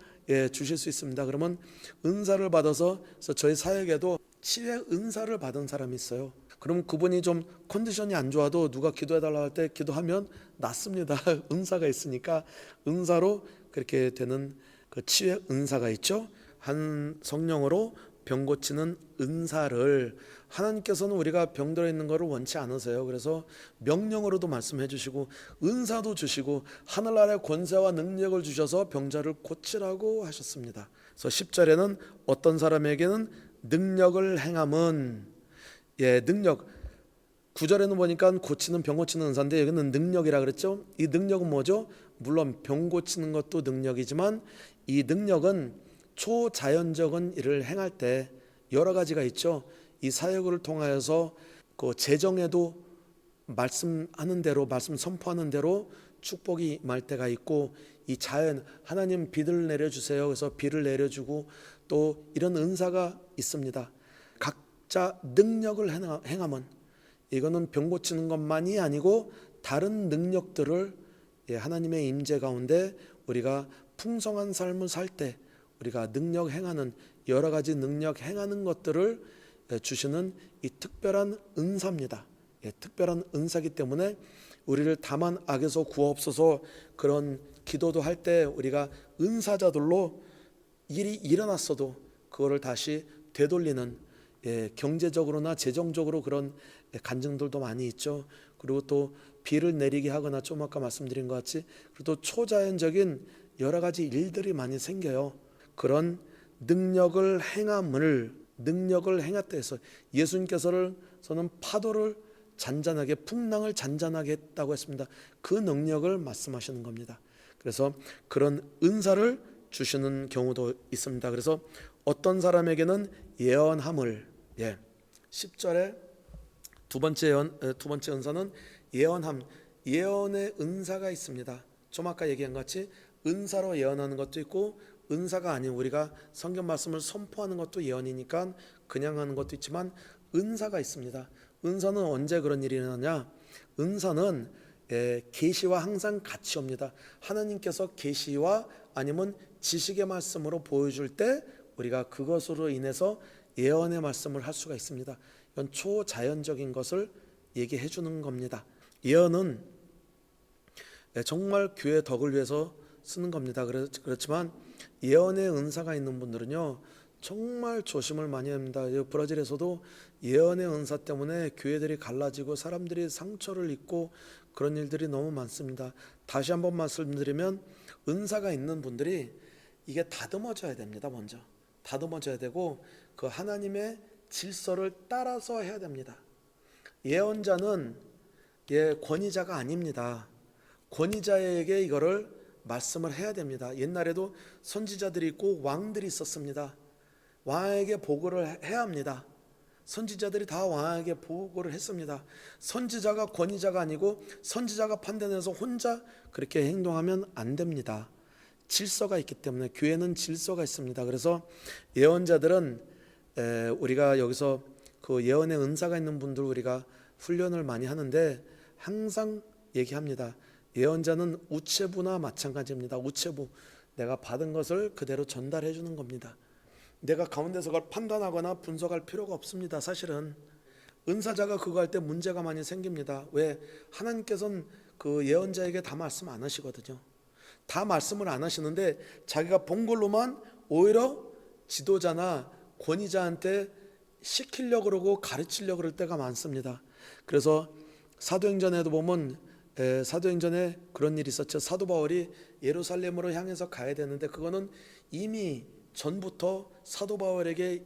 주실 수 있습니다. 그러면 은사를 받아서, 그래서 저희 사역에도 치유의 은사를 받은 사람이 있어요. 그러면 그분이 좀 컨디션이 안 좋아도 누가 기도해달라고 할 때 기도하면 낫습니다. 은사가 있으니까 은사로 그렇게 되는 그 치유의 은사가 있죠. 한 성령으로 병 고치는 은사를 하나님께서는 우리가 병들어 있는 것을 원치 않으세요. 그래서 명령으로도 말씀해 주시고 은사도 주시고 하늘나라의 권세와 능력을 주셔서 병자를 고치라고 하셨습니다. 그래서 10절에는 어떤 사람에게는 능력을 행함은 능력, 9절에는 보니까 고치는 병 고치는 은사인데 여기는 능력이라 그랬죠. 이 능력은 뭐죠? 물론 병 고치는 것도 능력이지만 이 능력은 초자연적인 일을 행할 때 여러 가지가 있죠. 이 사역을 통하여서 그 재정에도 말씀하는 대로, 말씀 선포하는 대로 축복이 임할 때가 있고, 이 자연 하나님 비를 내려주세요. 그래서 비를 내려주고 또 이런 은사가 있습니다. 각자 능력을 행함은 이거는 병 고치는 것만이 아니고 다른 능력들을 하나님의 임재 가운데 우리가 풍성한 삶을 살 때 우리가 능력 행하는 여러 가지 능력 행하는 것들을 주시는 이 특별한 은사입니다. 특별한 은사기 때문에 우리를 다만 악에서 구하옵소서 그런 기도도 할 때 우리가 은사자들로 일이 일어났어도 그거를 다시 되돌리는 경제적으로나 재정적으로 그런 간증들도 많이 있죠. 그리고 또 비를 내리게 하거나 좀 아까 말씀드린 것 같이 그리고 또 초자연적인 여러 가지 일들이 많이 생겨요. 그런 능력을 행했다 해서 예수님께서는 파도를 잔잔하게 풍랑을 잔잔하게 했다고 했습니다. 그 능력을 말씀하시는 겁니다. 그래서 그런 은사를 주시는 경우도 있습니다. 그래서 어떤 사람에게는 예언함을 10절에 두 번째 은사는 예언함, 예언의 은사가 있습니다. 좀 아까 얘기한 것 같이 은사로 예언하는 것도 있고 은사가 아닌 우리가 성경 말씀을 선포하는 것도 예언이니까 그냥 하는 것도 있지만 은사가 있습니다. 은사는 언제 그런 일이 일어나냐? 은사는 계시와 항상 같이 옵니다. 하나님께서 계시와 아니면 지식의 말씀으로 보여줄 때 우리가 그것으로 인해서 예언의 말씀을 할 수가 있습니다. 이건 초자연적인 것을 얘기해 주는 겁니다. 예언은 정말 교회 덕을 위해서 쓰는 겁니다. 그렇지만 예언의 은사가 있는 분들은요 정말 조심을 많이 합니다. 브라질에서도 예언의 은사 때문에 교회들이 갈라지고 사람들이 상처를 입고 그런 일들이 너무 많습니다. 다시 한번 말씀드리면 은사가 있는 분들이 이게 다듬어져야 됩니다. 먼저 다듬어져야 되고 그 하나님의 질서를 따라서 해야 됩니다. 예언자는 권위자가 아닙니다. 권위자에게 이거를 말씀을 해야 됩니다. 옛날에도 선지자들이 있고 왕들이 있었습니다. 왕에게 보고를 해야 합니다. 선지자들이 다 왕에게 보고를 했습니다. 선지자가 권위자가 아니고 선지자가 판단해서 혼자 그렇게 행동하면 안 됩니다. 질서가 있기 때문에 교회는 질서가 있습니다. 그래서 예언자들은 우리가 여기서 그 예언의 은사가 있는 분들 우리가 훈련을 많이 하는데 항상 얘기합니다. 예언자는 우체부나 마찬가지입니다. 우체부, 내가 받은 것을 그대로 전달해 주는 겁니다. 내가 가운데서 그걸 판단하거나 분석할 필요가 없습니다. 사실은 은사자가 그거 할 때 문제가 많이 생깁니다. 왜? 하나님께서는 그 예언자에게 다 말씀 안 하시거든요. 다 말씀을 안 하시는데 자기가 본 걸로만 오히려 지도자나 권위자한테 시키려고 그러고 가르치려고 그럴 때가 많습니다. 그래서 사도행전에도 보면 사도행전에 그런 일이 있었죠. 사도 바울이 예루살렘으로 향해서 가야 되는데 그거는 이미 전부터 사도 바울에게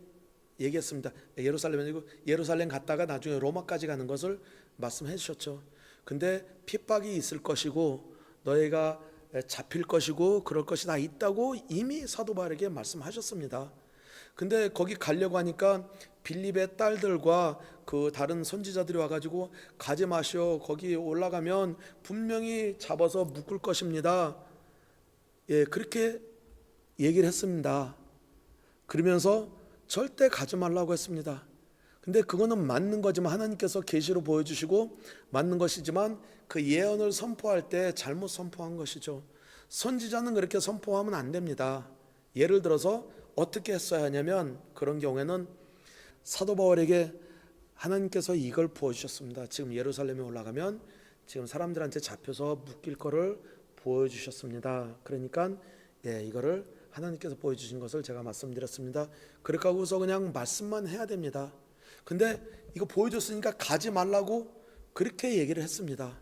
얘기했습니다. 예루살렘 갔다가 나중에 로마까지 가는 것을 말씀해 주셨죠. 근데 핍박이 있을 것이고 너희가 잡힐 것이고 그럴 것이 다 있다고 이미 사도 바울에게 말씀하셨습니다. 근데 거기 가려고 하니까 빌립의 딸들과 그 다른 선지자들이 와가지고 가지 마시오. 거기 올라가면 분명히 잡아서 묶을 것입니다. 그렇게 얘기를 했습니다. 그러면서 절대 가지 말라고 했습니다. 근데 그거는 맞는 거지만 하나님께서 계시로 보여주시고 맞는 것이지만 그 예언을 선포할 때 잘못 선포한 것이죠. 선지자는 그렇게 선포하면 안 됩니다. 예를 들어서 어떻게 했어야 하냐면 그런 경우에는 사도 바울에게 하나님께서 이걸 보여주셨습니다. 지금 예루살렘에 올라가면 지금 사람들한테 잡혀서 묶일 거를 보여주셨습니다. 그러니까 이거를 하나님께서 보여주신 것을 제가 말씀드렸습니다. 그렇게 하고서 그냥 말씀만 해야 됩니다. 근데 이거 보여줬으니까 가지 말라고 그렇게 얘기를 했습니다.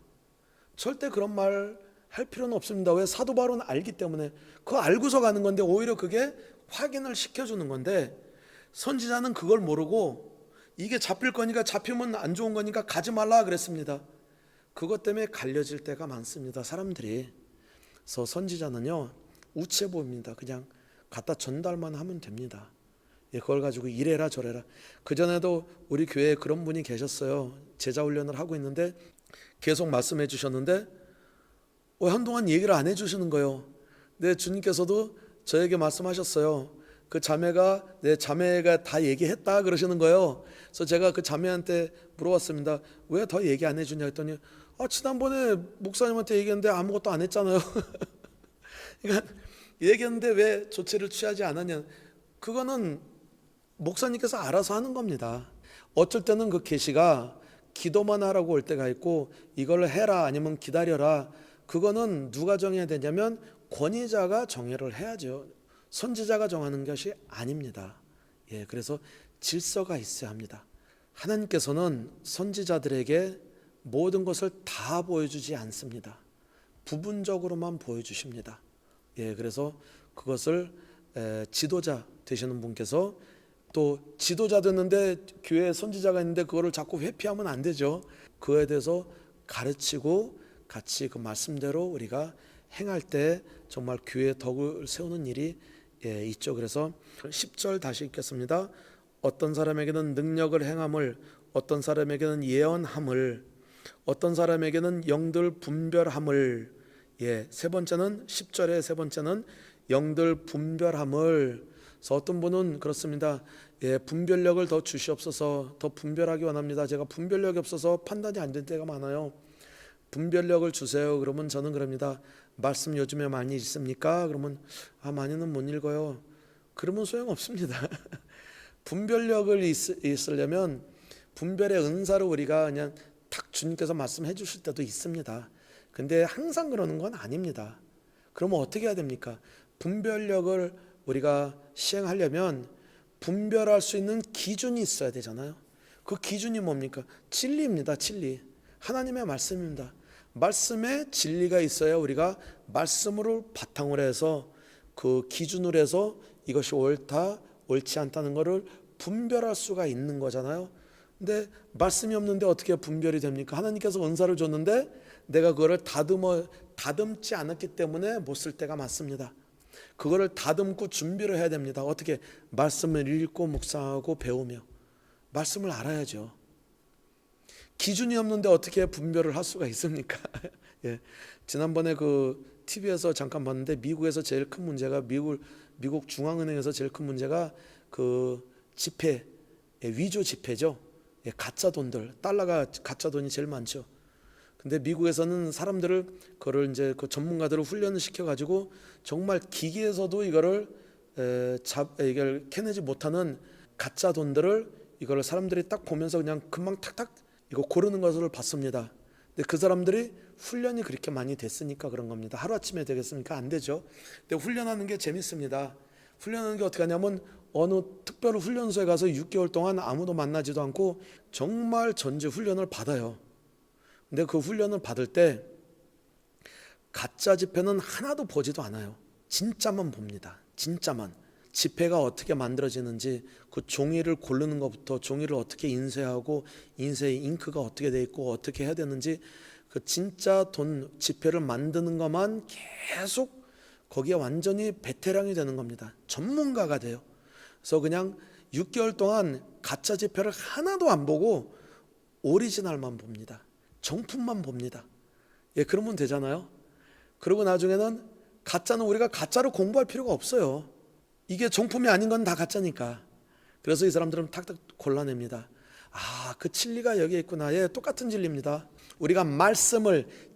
절대 그런 말 할 필요는 없습니다. 왜? 사도 바울은 알기 때문에 그거 알고서 가는 건데 오히려 그게 확인을 시켜주는 건데 선지자는 그걸 모르고 이게 잡힐 거니까 잡히면 안 좋은 거니까 가지 말라 그랬습니다. 그것 때문에 갈려질 때가 많습니다. 사람들이. 그래서 선지자는요 우체부입니다. 그냥 갖다 전달만 하면 됩니다. 그걸 가지고 이래라 저래라. 그전에도 우리 교회에 그런 분이 계셨어요. 제자훈련을 하고 있는데 계속 말씀해 주셨는데 한동안 얘기를 안 해주시는 거예요. 근데 주님께서도 저에게 말씀하셨어요. 그 자매가 내 자매가 다 얘기했다 그러시는 거예요. 그래서 제가 그 자매한테 물어봤습니다. 왜 더 얘기 안 해주냐 했더니 지난번에 목사님한테 얘기했는데 아무것도 안 했잖아요. 그러니까 얘기했는데 왜 조치를 취하지 않았냐. 그거는 목사님께서 알아서 하는 겁니다. 어쩔 때는 그 계시가 기도만 하라고 올 때가 있고 이걸 해라 아니면 기다려라. 그거는 누가 정해야 되냐면 권위자가 정의를 해야죠. 선지자가 정하는 것이 아닙니다. 그래서 질서가 있어야 합니다. 하나님께서는 선지자들에게 모든 것을 다 보여주지 않습니다. 부분적으로만 보여주십니다. 그래서 그것을 지도자 되시는 분께서 또 지도자 됐는데 교회에 선지자가 있는데 그거를 자꾸 회피하면 안 되죠. 그거에 대해서 가르치고 같이 그 말씀대로 우리가 행할 때 정말 교회의 덕을 세우는 일이 있죠. 그래서 10절 다시 읽겠습니다. 어떤 사람에게는 능력을 행함을, 어떤 사람에게는 예언함을, 어떤 사람에게는 영들 분별함을. 세 번째는 10절의 세 번째는 영들 분별함을. 그래서 어떤 분은 그렇습니다. 분별력을 더 주시옵소서. 더 분별하기 원합니다. 제가 분별력이 없어서 판단이 안 될 때가 많아요. 분별력을 주세요. 그러면 저는 그럽니다. 말씀 요즘에 많이 읽습니까? 그러면 많이는 못 읽어요. 그러면 소용없습니다. 분별력을 있으려면 분별의 은사를 우리가 그냥 탁 주님께서 말씀해 주실 때도 있습니다. 근데 항상 그러는 건 아닙니다. 그러면 어떻게 해야 됩니까? 분별력을 우리가 시행하려면 분별할 수 있는 기준이 있어야 되잖아요. 그 기준이 뭡니까? 진리입니다. 진리. 하나님의 말씀입니다. 말씀에 진리가 있어야 우리가 말씀으로 바탕으로 해서 그 기준으로 해서 이것이 옳다, 옳지 않다는 것을 분별할 수가 있는 거잖아요. 근데 말씀이 없는데 어떻게 분별이 됩니까? 하나님께서 은사를 줬는데 내가 그거를 다듬지 않았기 때문에 못 쓸 때가 많습니다. 그거를 다듬고 준비를 해야 됩니다. 어떻게? 말씀을 읽고 묵상하고 배우며 말씀을 알아야죠. 기준이 없는데 어떻게 분별을 할 수가 있습니까? 지난번에 그 TV에서 잠깐 봤는데 미국에서 제일 큰 문제가 미국 중앙은행에서 제일 큰 문제가 그 지폐, 위조 지폐죠. 가짜 돈들, 달러가 가짜 돈이 제일 많죠. 근데 미국에서는 사람들을 그거를 이제 그 전문가들을 훈련을 시켜가지고 정말 기계에서도 이거를 이걸 캐내지 못하는 가짜 돈들을 이거를 사람들이 딱 보면서 그냥 금방 탁탁 이거 고르는 것을 봤습니다. 근데 그 사람들이 훈련이 그렇게 많이 됐으니까 그런 겁니다. 하루아침에 되겠습니까? 안 되죠. 근데 훈련하는 게 재밌습니다. 훈련하는 게 어떻게 하냐면 어느 특별 훈련소에 가서 6개월 동안 아무도 만나지도 않고 정말 전지 훈련을 받아요. 근데 그 훈련을 받을 때 가짜 지폐는 하나도 보지도 않아요. 진짜만 봅니다. 진짜만. 지폐가 어떻게 만들어지는지 그 종이를 고르는 것부터 종이를 어떻게 인쇄하고 인쇄 잉크가 어떻게 돼 있고 어떻게 해야 되는지 그 진짜 돈 지폐를 만드는 것만 계속 거기에 완전히 베테랑이 되는 겁니다. 전문가가 돼요. 그래서 그냥 6개월 동안 가짜 지폐를 하나도 안 보고 오리지널만 봅니다. 정품만 봅니다. 그러면 되잖아요. 그리고 나중에는 가짜는 우리가 가짜로 공부할 필요가 없어요. 이게 정품이 아닌 건 다 가짜니까. 그래서 이 사람들은 탁탁 골라냅니다. 그 진리가 여기에 있구나. 똑같은 진리입니다. 우리가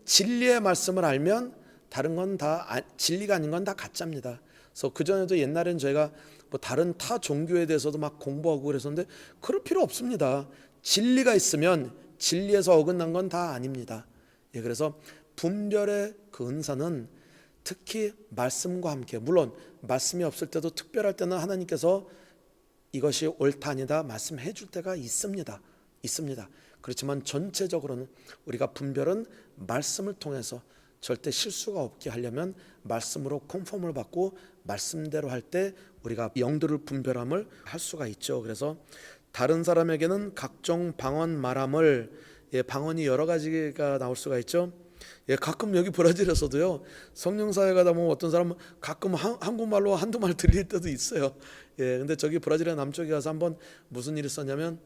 진리의 말씀을 알면 다른 건 다 진리가 아닌 건 다 가짜입니다. 그래서 그전에도 옛날엔 저희가 뭐 다른 타 종교에 대해서도 막 공부하고 그랬었는데 그럴 필요 없습니다. 진리가 있으면 진리에서 어긋난 건 다 아닙니다. 그래서 분별의 그 은사는 특히 말씀과 함께, 물론 말씀이 없을 때도 특별할 때는 하나님께서 이것이 옳다 아니다 말씀해 줄 때가 있습니다. 그렇지만 전체적으로는 우리가 분별은 말씀을 통해서 절대 실수가 없게 하려면 말씀으로 컨펌을 받고 말씀대로 할 때 우리가 영들을 분별함을 할 수가 있죠. 그래서 다른 사람에게는 각종 방언 말함을, 방언이 여러 가지가 나올 수가 있죠. 가끔 여기 브라질에서도요, 성령사회 가다 보면 어떤 사람은 가끔 한국말로 한두 말 들릴 때도 있어요. 근데 저기 브라질의 남쪽에 가서 한번 무슨 일이 있었냐면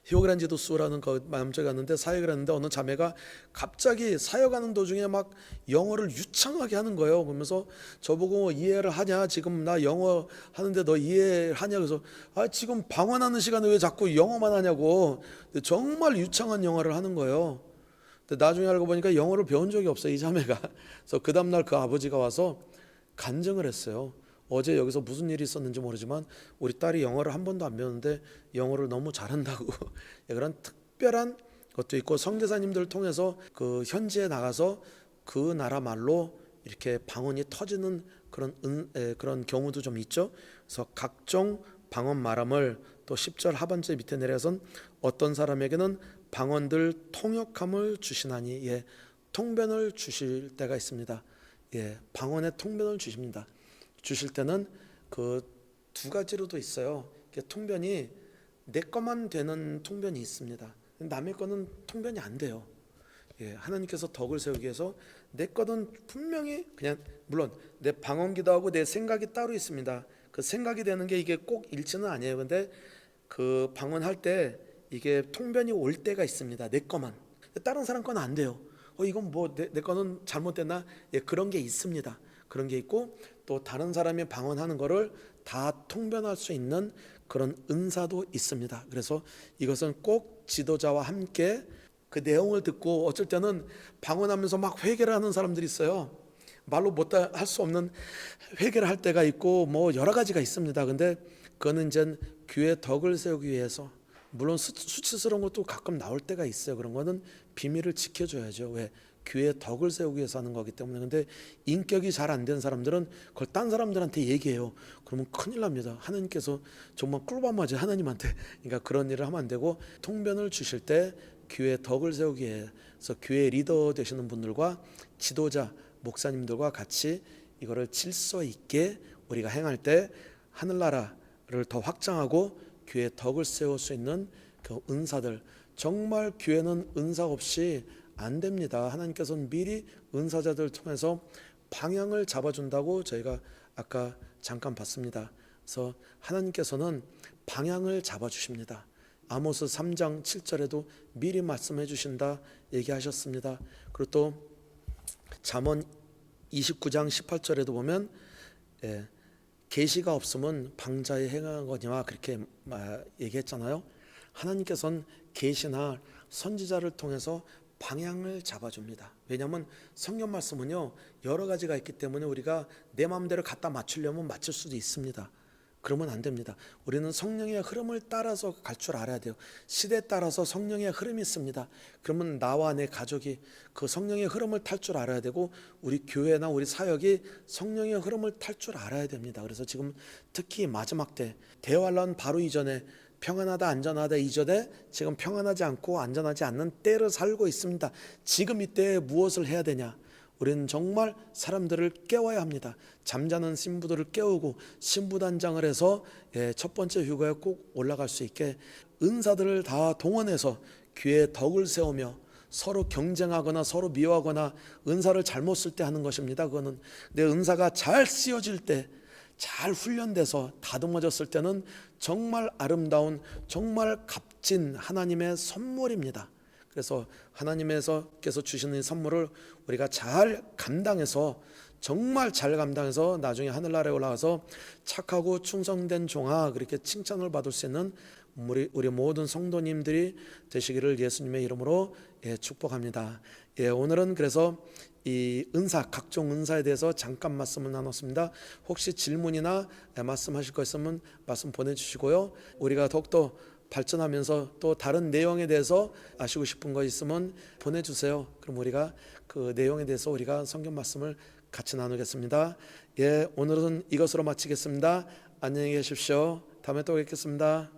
히오그란지도수라는 그 남쪽에 갔는데 사역을 했는데 어느 자매가 갑자기 사역하는 도중에 막 영어를 유창하게 하는 거예요. 그러면서 저보고 이해를 하냐, 지금 나 영어 하는데 너 이해하냐, 그래서 지금 방언하는 시간에 왜 자꾸 영어만 하냐고. 정말 유창한 영어를 하는 거예요. 근데 나중에 알고 보니까 영어를 배운 적이 없어요, 이 자매가. 그래서 그 다음날 그 아버지가 와서 간증을 했어요. 어제 여기서 무슨 일이 있었는지 모르지만 우리 딸이 영어를 한 번도 안 배웠는데 영어를 너무 잘한다고. 그런 특별한 것도 있고, 선교사님들을 통해서 그 현지에 나가서 그 나라 말로 이렇게 방언이 터지는 그런 경우도 좀 있죠. 그래서 각종 방언 말함을, 또 10절 하반절 밑에 내려선 어떤 사람에게는 방언들 통역함을 주시나니, 통변을 주실 때가 있습니다. 방언의 통변을 주십니다. 주실 때는 그 두 가지로도 있어요. 통변이 내 것만 되는 통변이 있습니다. 남의 거는 통변이 안 돼요. 하나님께서 덕을 세우기 위해서 내 거는 분명히 그냥, 물론 내 방언기도 하고 내 생각이 따로 있습니다. 그 생각이 되는 게 이게 꼭 일치는 아니에요. 근데 그 방언할 때 이게 통변이 올 때가 있습니다. 내 거만. 다른 사람 거는 안 돼요. 이건 뭐 내 거는 잘못됐나? 그런 게 있습니다. 그런 게 있고, 또 다른 사람이 방언하는 거를 다 통변할 수 있는 그런 은사도 있습니다. 그래서 이것은 꼭 지도자와 함께 그 내용을 듣고, 어쩔 때는 방언하면서 막 회개를 하는 사람들이 있어요. 말로 못 할 수 없는 회개를 할 때가 있고, 뭐 여러 가지가 있습니다. 근데 그거는 이제 교회 덕을 세우기 위해서, 물론 수치스러운 것도 가끔 나올 때가 있어요. 그런 거는 비밀을 지켜줘야죠. 왜? 교회 덕을 세우기 위해서 하는 거기 때문에. 근데 인격이 잘 안 된 사람들은 그걸 딴 사람들한테 얘기해요. 그러면 큰일 납니다. 하나님께서 정말 꿀밤 맞아요, 하나님한테. 그러니까 그런 일을 하면 안 되고, 통변을 주실 때 교회 덕을 세우기 위해서 교회 리더 되시는 분들과 지도자 목사님들과 같이 이거를 질서 있게 우리가 행할 때 하늘나라를 더 확장하고 교회 덕을 세울 수 있는 그 은사들, 정말 교회는 은사 없이 안 됩니다. 하나님께서는 미리 은사자들을 통해서 방향을 잡아준다고 저희가 아까 잠깐 봤습니다. 그래서 하나님께서는 방향을 잡아주십니다. 아모스 3장 7절에도 미리 말씀해 주신다 얘기하셨습니다. 그리고 또 잠언 29장 18절에도 보면 계시가 없으면 방자에 행하거니와 그렇게 얘기했잖아요. 하나님께서는 계시나 선지자를 통해서 방향을 잡아줍니다. 왜냐하면 성경 말씀은요, 여러 가지가 있기 때문에 우리가 내 마음대로 갖다 맞추려면 맞출 수도 있습니다. 그러면 안 됩니다. 우리는 성령의 흐름을 따라서 갈 줄 알아야 돼요. 시대에 따라서 성령의 흐름이 있습니다. 그러면 나와 내 가족이 그 성령의 흐름을 탈 줄 알아야 되고, 우리 교회나 우리 사역이 성령의 흐름을 탈 줄 알아야 됩니다. 그래서 지금 특히 마지막 때, 대환란 바로 이전에 평안하다 안전하다 이전에 지금 평안하지 않고 안전하지 않는 때를 살고 있습니다. 지금 이때에 무엇을 해야 되냐? 우리는 정말 사람들을 깨워야 합니다. 잠자는 신부들을 깨우고 신부단장을 해서 첫 번째 휴가에 꼭 올라갈 수 있게 은사들을 다 동원해서 교회의 덕을 세우며 서로 경쟁하거나 서로 미워하거나 은사를 잘못 쓸 때 하는 것입니다. 그거는 내 은사가 잘 쓰여질 때, 잘 훈련돼서 다듬어졌을 때는 정말 아름다운, 정말 값진 하나님의 선물입니다. 그래서 하나님께서 주시는 선물을 우리가 잘 감당해서, 정말 잘 감당해서 나중에 하늘나라에 올라가서 착하고 충성된 종아 그렇게 칭찬을 받을 수 있는 우리 모든 성도님들이 되시기를 예수님의 이름으로 축복합니다. 오늘은 그래서 이 은사, 각종 은사에 대해서 잠깐 말씀을 나눴습니다. 혹시 질문이나 말씀하실 거 있으면 말씀 보내주시고요. 우리가 더욱더 발전하면서 또 다른 내용에 대해서 아시고 싶은 거 있으면 보내주세요. 그럼 우리가 그 내용에 대해서 우리가 성경 말씀을 같이 나누겠습니다. 오늘은 이것으로 마치겠습니다. 안녕히 계십시오. 다음에 또 뵙겠습니다.